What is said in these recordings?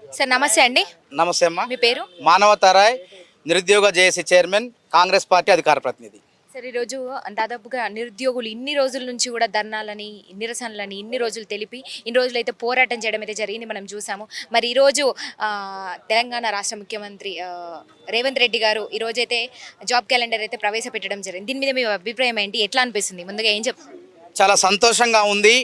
Sir నమస్తే అండి. నమస్తే అమ్మా. మీ పేరు? మానవతారాయ్, నిరుద్యోగ జేఏసీ చైర్మన్, కాంగ్రెస్ పార్టీ అధికార ప్రతినిధి. సార్ ఈరోజు దాదాపుగా నిరుద్యోగులు ఇన్ని రోజుల నుంచి కూడా ధర్నాలని, నిరసనలని ఇన్ని రోజులు తెలిపి ఇన్ని రోజులైతే పోరాటం చేయడం అయితే జరిగింది, మనం చూసాము. మరి ఈరోజు తెలంగాణ రాష్ట్ర ముఖ్యమంత్రి రేవంత్ రెడ్డి గారు ఈరోజైతే జాబ్ క్యాలెండర్ అయితే ప్రవేశపెట్టడం జరిగింది. దీని మీద మీ అభిప్రాయం ఏంటి? ఎట్లా అనిపిస్తుంది? ముందుగా ఏం చెప్తారు? చాలా సంతోషంగా ఉంది.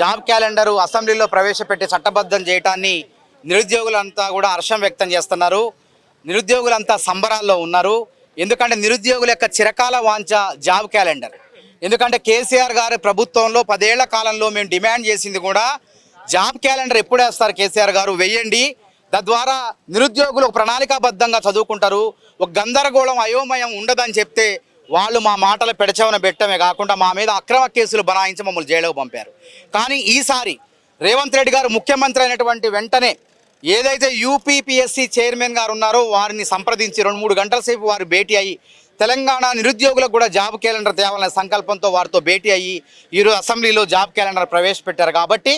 జాబ్ క్యాలెండరు అసెంబ్లీలో ప్రవేశపెట్టి చట్టబద్ధం చేయటాన్ని నిరుద్యోగులంతా కూడా హర్షం వ్యక్తం చేస్తున్నారు. నిరుద్యోగులంతా సంబరాల్లో ఉన్నారు. ఎందుకంటే నిరుద్యోగుల యొక్క చిరకాల వాంఛ జాబ్ క్యాలెండర్. ఎందుకంటే కేసీఆర్ గారి ప్రభుత్వంలో 10 ఏళ్ల కాలంలో మేము డిమాండ్ చేసింది కూడా జాబ్ క్యాలెండర్ ఎప్పుడు వేస్తారు కేసీఆర్ గారు, వెయ్యండి, తద్వారా నిరుద్యోగులు ఒక ప్రణాళికాబద్ధంగా చదువుకుంటారు, ఒక గందరగోళం అయోమయం ఉండదని చెప్తే వాళ్ళు మా మాటలు పెడచవన పెట్టమే కాకుండా మా మీద అక్రమ కేసులు బనాయించి మమ్మల్ని జైలుకు పంపారు. కానీ ఈసారి రేవంత్ రెడ్డి గారు ముఖ్యమంత్రి అయినటువంటి వెంటనే ఏదైతే యూపీపీఎస్సీ చైర్మన్ గారు ఉన్నారో వారిని సంప్రదించి 2-3 గంటల సేపు వారు భేటీ అయ్యి తెలంగాణ నిరుద్యోగులకు కూడా జాబ్ క్యాలెండర్ తేవాలనే సంకల్పంతో వారితో భేటీ అయ్యి ఈరోజు అసెంబ్లీలో జాబ్ క్యాలెండర్ ప్రవేశపెట్టారు. కాబట్టి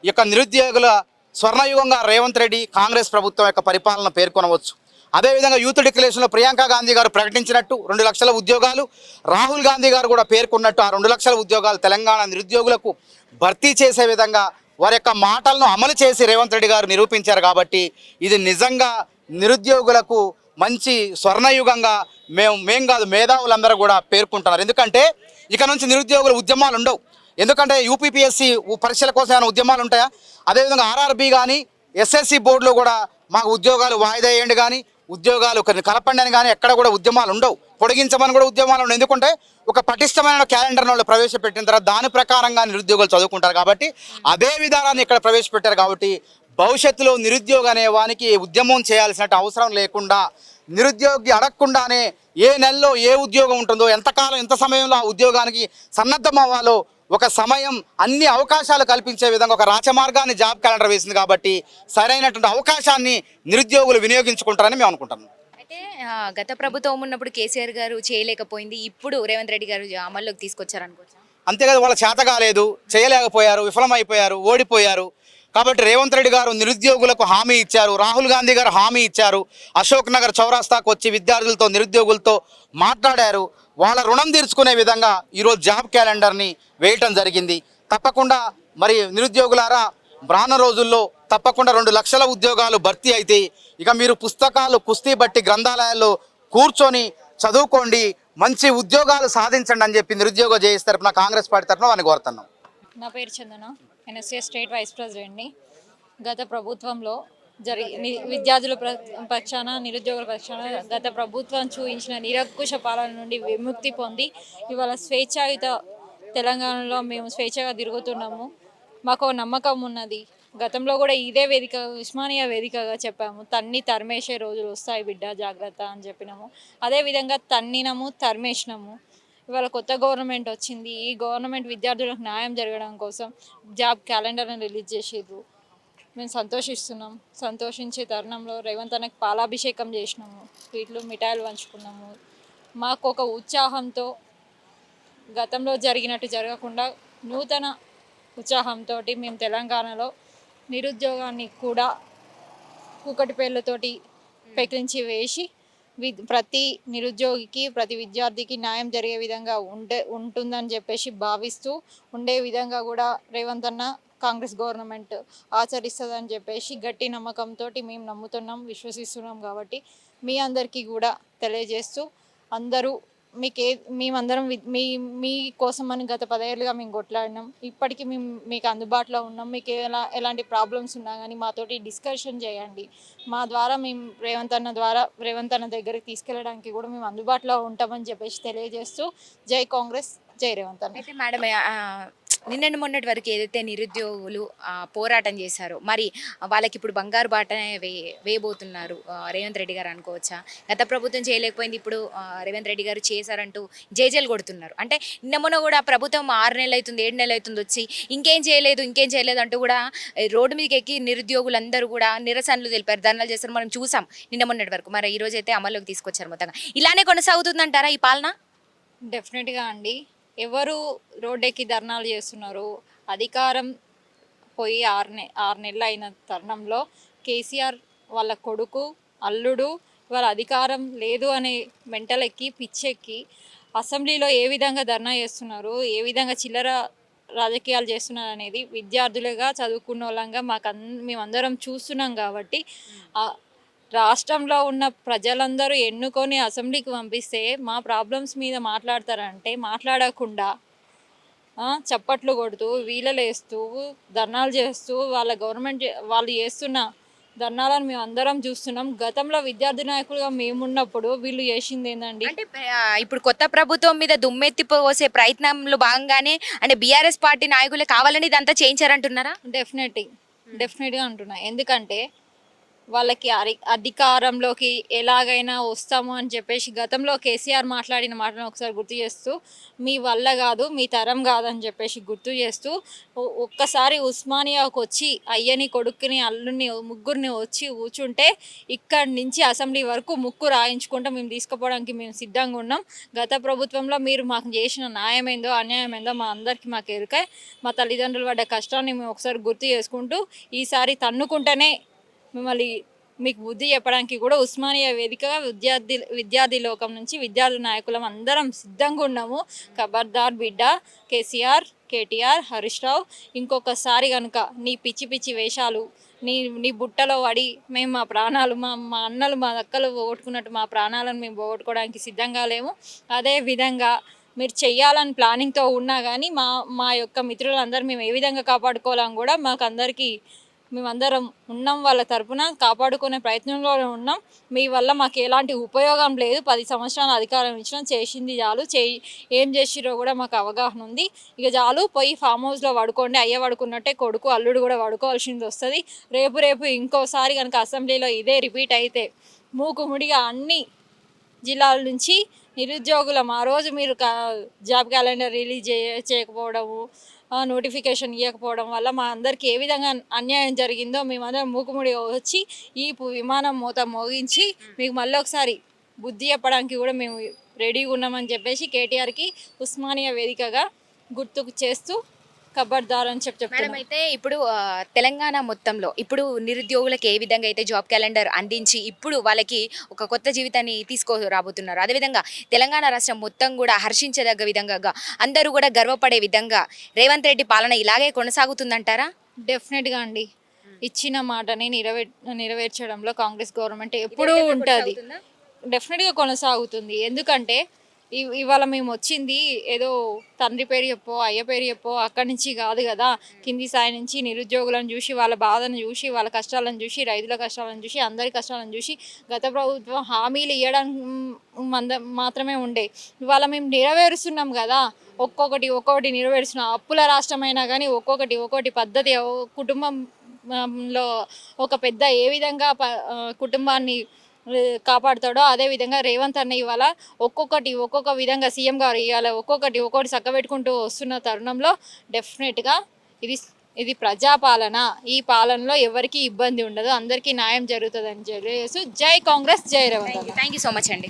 ఈ యొక్క నిరుద్యోగుల స్వర్ణయుగంగా రేవంత్ రెడ్డి కాంగ్రెస్ ప్రభుత్వం యొక్క పరిపాలన పేర్కొనవచ్చు. అదేవిధంగా యూత్ డిక్లరేషన్లో ప్రియాంక గాంధీ గారు ప్రకటించినట్టు 2 లక్షల ఉద్యోగాలు, రాహుల్ గాంధీ గారు కూడా పేర్కొన్నట్టు ఆ 2 లక్షల ఉద్యోగాలు తెలంగాణ నిరుద్యోగులకు భర్తీ చేసే విధంగా వారి యొక్క మాటలను అమలు చేసి రేవంత్ రెడ్డి గారు నిరూపించారు. కాబట్టి ఇది నిజంగా నిరుద్యోగులకు మంచి స్వర్ణయుగంగా మేం కాదు మేధావులందరూ కూడా పేర్కొంటున్నారు. ఎందుకంటే ఇక నుంచి నిరుద్యోగుల ఉద్యమాలు ఉండవు. ఎందుకంటే యూపీపీఎస్సీ పరీక్షల కోసం ఏమైనా ఉద్యమాలు ఉంటాయా? అదేవిధంగా ఆర్ఆర్బీ కానీ ఎస్ఎస్సి బోర్డులో కూడా మాకు ఉద్యోగాలు వాయిదా వేయండి కానీ ఉద్యోగాలు కలపండి అని కానీ ఎక్కడ కూడా ఉద్యమాలు ఉండవు. పొడిగించమని కూడా ఉద్యమాలు ఉండవు. ఎందుకంటే ఒక పటిష్టమైన క్యాలెండర్ వాళ్ళు ప్రవేశపెట్టిన తర్వాత దాని ప్రకారంగా నిరుద్యోగులు చదువుకుంటారు. కాబట్టి అదే విధానాన్ని ఇక్కడ ప్రవేశపెట్టారు. కాబట్టి భవిష్యత్తులో నిరుద్యోగ అనే వానికి ఉద్యమం చేయాల్సిన అవసరం లేకుండా నిరుద్యోగి అడగకుండానే ఏ నెలలో ఏ ఉద్యోగం ఉంటుందో, ఎంతకాలం ఎంత సమయంలో ఆ ఉద్యోగానికి సన్నద్ధం అవ్వాలో ఒక సమయం అన్ని అవకాశాలు కల్పించే విధంగా ఒక రాచమార్గాన్ని జాబ్ క్యాలెండర్ వేసింది. కాబట్టి సరైనటువంటి అవకాశాన్ని నిరుద్యోగులు వినియోగించుకుంటారని మేము అనుకుంటున్నాం. అయితే గత ప్రభుత్వం ఉన్నప్పుడు కేసీఆర్ గారు చేయలేకపోయింది, ఇప్పుడు రేవంత్ రెడ్డి గారు అమల్లోకి తీసుకొచ్చారు అనుకోవచ్చు. అంతేకాదు, వాళ్ళ చేత కాలేదు, చేయలేకపోయారు, విఫలమైపోయారు, ఓడిపోయారు. కాబట్టి రేవంత్ రెడ్డి గారు నిరుద్యోగులకు హామీ ఇచ్చారు, రాహుల్ గాంధీ గారు హామీ ఇచ్చారు, అశోక్ నగర్ చౌరాస్తాకు వచ్చి విద్యార్థులతో నిరుద్యోగులతో మాట్లాడారు. వాళ్ళ రుణం తీర్చుకునే విధంగా ఈరోజు జాబ్ క్యాలెండర్ని వేయటం జరిగింది. తప్పకుండా మరి నిరుద్యోగులారా రానున్న రోజుల్లో తప్పకుండా 2 లక్షల ఉద్యోగాలు భర్తీ అయితే ఇక మీరు పుస్తకాలు కుస్తీ బట్టి గ్రంథాలయాల్లో కూర్చొని చదువుకోండి, మంచి ఉద్యోగాలు సాధించండి అని చెప్పి నిరుద్యోగ జేఏసీ తరఫున కాంగ్రెస్ పార్టీ తరఫున వారిని కోరుతున్నాం. నా పేరు చందన, ఎన్ఎస్ఏ స్టేట్ వైస్ ప్రెసిడెంట్ని. గత ప్రభుత్వంలో విద్యార్థుల పక్షాన, నిరుద్యోగుల పక్షాన గత ప్రభుత్వం చూపించిన నిరంకుశ పాలన నుండి విముక్తి పొంది ఇవాళ స్వేచ్ఛాయుత తెలంగాణలో మేము స్వేచ్ఛగా తిరుగుతున్నాము. మాకు నమ్మకం ఉన్నది. గతంలో కూడా ఇదే వేదిక, ఉస్మానియా వేదికగా చెప్పాము, తరిమేసే రోజులు వస్తాయి బిడ్డ జాగ్రత్త అని చెప్పినాము. అదేవిధంగా తన్నినము, తరిమేసినాము. ఇవాళ కొత్త గవర్నమెంట్ వచ్చింది. ఈ గవర్నమెంట్ విద్యార్థులకు న్యాయం జరగడం కోసం జాబ్ క్యాలెండర్ని రిలీజ్ చేసిర్రు. మేము సంతోషిస్తున్నాం. సంతోషించే తరుణంలో రేవంత్ అన్నకి పాలాభిషేకం చేసినాము, స్వీట్లు మిఠాయిలు పంచుకున్నాము. మాకు ఒక ఉత్సాహంతో గతంలో జరిగినట్టు జరగకుండా నూతన ఉత్సాహంతో మేము తెలంగాణలో నిరుద్యోగాన్ని కూడా కూకటి పేర్లతోటి పెకిలించి వేసి ప్రతి నిరుద్యోగికి, ప్రతి విద్యార్థికి న్యాయం జరిగే విధంగా ఉంటుందని చెప్పేసి భావిస్తూ ఉండే విధంగా కూడా రేవంత్ అన్న కాంగ్రెస్ గవర్నమెంట్ ఆచరిస్తుందని చెప్పేసి గట్టి నమ్మకంతో మేము నమ్ముతున్నాం, విశ్వసిస్తున్నాం. కాబట్టి మీ అందరికీ కూడా తెలియజేస్తూ అందరూ మేమందరం మీ కోసం అని గత 10 ఏళ్ళుగా మేము కొట్లాడినాం. ఇప్పటికీ మేము మీకు అందుబాటులో ఉన్నాం. మీకు ఎలాంటి ప్రాబ్లమ్స్ ఉన్నా కానీ మాతోటి డిస్కషన్ చేయండి. మా ద్వారా మేము రేవంత్ అన్న దగ్గరికి తీసుకెళ్ళడానికి కూడా మేము అందుబాటులో ఉంటామని చెప్పేసి తెలియజేస్తూ జై కాంగ్రెస్, జై రేవంత్ అన్న. అయితే మేడం, నిన్నటి మొన్నటి వరకు ఏదైతే నిరుద్యోగులు పోరాటం చేశారో మరి వాళ్ళకి ఇప్పుడు బంగారు బాటనే వేయబోతున్నారు రేవంత్ రెడ్డి గారు అనుకోవచ్చా? గత ప్రభుత్వం చేయలేకపోయింది, ఇప్పుడు రేవంత్ రెడ్డి గారు చేశారంటూ జేజేలు కొడుతున్నారు. అంటే నిన్న మొన్న కూడా ప్రభుత్వం 6 నెలలు అవుతుంది, 7 నెలలు అవుతుంది వచ్చి ఇంకేం చేయలేదు అంటూ కూడా రోడ్డు మీదకి ఎక్కి నిరుద్యోగులందరూ కూడా నిరసనలు తెలిపారు, ధర్నాలు చేస్తారు. మనం చూసాం నిన్న మొన్నటి వరకు. మరి ఈరోజు అయితే అమల్లోకి తీసుకొచ్చారు. మొత్తంగా ఇలానే కొనసాగుతుందంటారా ఈ పాలన? డెఫినెట్గా అండి. ఎవరు రోడ్డెక్కి ధర్నాలు చేస్తున్నారు? అధికారం పోయి 6 నెలలు అయిన తరుణంలో కేసీఆర్ వాళ్ళ కొడుకు అల్లుడు వాళ్ళ అధికారం లేదు అనే మెంటల్ ఎక్కి పిచ్చెక్కి అసెంబ్లీలో ఏ విధంగా ధర్నా చేస్తున్నారు, ఏ విధంగా చిల్లర రాజకీయాలు చేస్తున్నారు అనేది విద్యార్థులుగా చదువుకున్న వాళ్ళంగా మేమందరం చూస్తున్నాం కాబట్టి ఆ రాష్ట్రంలో ఉన్న ప్రజలందరూ ఎన్నుకొని అసెంబ్లీకి పంపిస్తే మా ప్రాబ్లమ్స్ మీద మాట్లాడతారంటే మాట్లాడకుండా చప్పట్లు కొడుతూ వీళ్ళలేస్తూ ధర్నాలు చేస్తూ వాళ్ళ గవర్నమెంట్ వాళ్ళు చేస్తున్న ధర్నాలను మేము అందరం చూస్తున్నాం. గతంలో విద్యార్థి నాయకులుగా మేమున్నప్పుడు వీళ్ళు చేసింది ఏంటండి అంటే ఇప్పుడు కొత్త ప్రభుత్వం మీద దుమ్మెత్తి పోసే ప్రయత్నంలో భాగంగానే అంటే బీఆర్ఎస్ పార్టీ నాయకులే కావాలని ఇదంతా చేయించారంటున్నారా? డెఫినెట్గా అంటున్నా. ఎందుకంటే వాళ్ళకి అధికారంలోకి ఎలాగైనా వస్తాము అని చెప్పేసి గతంలో కేసీఆర్ మాట్లాడిన మాటను ఒకసారి గుర్తు చేస్తూ మీ వల్ల కాదు మీ తరం కాదని చెప్పేసి గుర్తు చేస్తూ ఒక్కసారి ఉస్మానియాకు వచ్చి అయ్యని కొడుకుని అల్లుని ముగ్గురిని వచ్చి కూర్చుంటే ఇక్కడి నుంచి అసెంబ్లీ వరకు ముక్కు రాయించుకుంటూ మేము తీసుకుపోవడానికి మేము సిద్ధంగా ఉన్నాం. గత ప్రభుత్వంలో మీరు మాకు చేసిన న్యాయమైందో అన్యాయమైందో మా అందరికీ మాకు ఎరుక. మా తల్లిదండ్రులు పడ్డ కష్టాన్ని మేము ఒకసారి గుర్తు చేసుకుంటూ ఈసారి తన్నుకుంటేనే మిమ్మల్ని మీకు బుద్ధి చెప్పడానికి కూడా ఉస్మానియా వేదికగా విద్యార్థి లోకం నుంచి విద్యార్థి నాయకులం అందరం సిద్ధంగా ఉన్నాము. ఖబర్దార్ బిడ్డ కేసీఆర్, కేటీఆర్, హరీష్ రావు, ఇంకొకసారి కనుక నీ పిచ్చి పిచ్చి వేషాలు నీ బుట్టలో పడి మేము మా ప్రాణాలు మా అన్నలు మా అక్కలు పోగొట్టుకున్నట్టు మా ప్రాణాలను మేము పోగొట్టుకోవడానికి సిద్ధంగా లేము. అదేవిధంగా మీరు చెయ్యాలని ప్లానింగ్తో ఉన్నా కానీ మా యొక్క మిత్రులందరూ మేము ఏ విధంగా కాపాడుకోవాలని కూడా మాకు అందరికీ మేమందరం ఉన్నాం. వాళ్ళ తరపున కాపాడుకునే ప్రయత్నంలో ఉన్నాం. మీ వల్ల మాకు ఎలాంటి ఉపయోగం లేదు. 10 సంవత్సరాల అధికారం ఇచ్చిన చేసింది చాలు. ఏం చేసిరో కూడా మాకు అవగాహన ఉంది. ఇక చాలు పోయి ఫామ్ హౌస్లో పడుకోండి. అయ్య పడుకున్నట్టే కొడుకు అల్లుడు కూడా పడుకోవాల్సింది వస్తుంది. రేపు ఇంకోసారి కనుక అసెంబ్లీలో ఇదే రిపీట్ అయితే మూకుముడిగా అన్ని జిల్లాల నుంచి నిరుద్యోగులం ఆ రోజు మీరు జాబ్ క్యాలెండర్ రిలీజ్ చేయకపోవడము, నోటిఫికేషన్ ఇవ్వకపోవడం వల్ల మా అందరికీ ఏ విధంగా అన్యాయం జరిగిందో మేమందరం మూకుముడి వచ్చి ఈ విమానం మూత మోగించి మీకు మళ్ళీ ఒకసారి బుద్ధి చెప్పడానికి కూడా మేము రెడీగా ఉన్నామని చెప్పేసి కేటీఆర్కి ఉస్మానియా వేదికగా గుర్తుకు చేస్తూ ఖబర్దార్ అని చెప్తున్నాం. అయితే ఇప్పుడు తెలంగాణ మొత్తంలో ఇప్పుడు నిరుద్యోగులకు ఏ విధంగా అయితే జాబ్ క్యాలెండర్ అందించి ఇప్పుడు వాళ్ళకి ఒక కొత్త జీవితాన్ని తీసుకురాబోతున్నారు, అదేవిధంగా తెలంగాణ రాష్ట్రం మొత్తం కూడా హర్షించదగ్గ విధంగా అందరూ కూడా గర్వపడే విధంగా రేవంత్ రెడ్డి పాలన ఇలాగే కొనసాగుతుందంటారా? డెఫినెట్గా అండి. ఇచ్చిన మాటని నెరవేర్చడంలో కాంగ్రెస్ గవర్నమెంట్ ఎప్పుడూ ఉంటుంది, డెఫినెట్గా కొనసాగుతుంది. ఎందుకంటే ఇవాళ మేము వచ్చింది ఏదో తండ్రి పేరు చెప్పో అయ్య పేరు చెప్పో అక్కడి నుంచి కాదు కదా. కింది స్థాయి నుంచి నిరుద్యోగులను చూసి వాళ్ళ బాధను చూసి వాళ్ళ కష్టాలను చూసి రైతుల కష్టాలను చూసి అందరి కష్టాలను చూసి గత ప్రభుత్వం హామీలు ఇవ్వడానికి మాత్రమే ఉండే. ఇవాళ మేము నెరవేరుస్తున్నాం కదా, ఒక్కొక్కటి నెరవేరుస్తున్నాం. అప్పుల రాష్ట్రమైనా కానీ ఒక్కొక్కటి పద్ధతి కుటుంబంలో ఒక పెద్ద ఏ విధంగా కుటుంబాన్ని కాపాడుతాడో అదేవిధంగా రేవంత్ అన్న ఇవాళ ఒక్కొక్క విధంగా సీఎం గారు ఇవాళ ఒక్కొక్కటి చక్కబెట్టుకుంటూ వస్తున్న తరుణంలో డెఫినెట్గా ఇది ప్రజాపాలన. ఈ పాలనలో ఎవరికి ఇబ్బంది ఉండదు, అందరికీ న్యాయం జరుగుతుందని తెలియజేస్తూ జై కాంగ్రెస్, జై Revanth. Thank you so much అండి.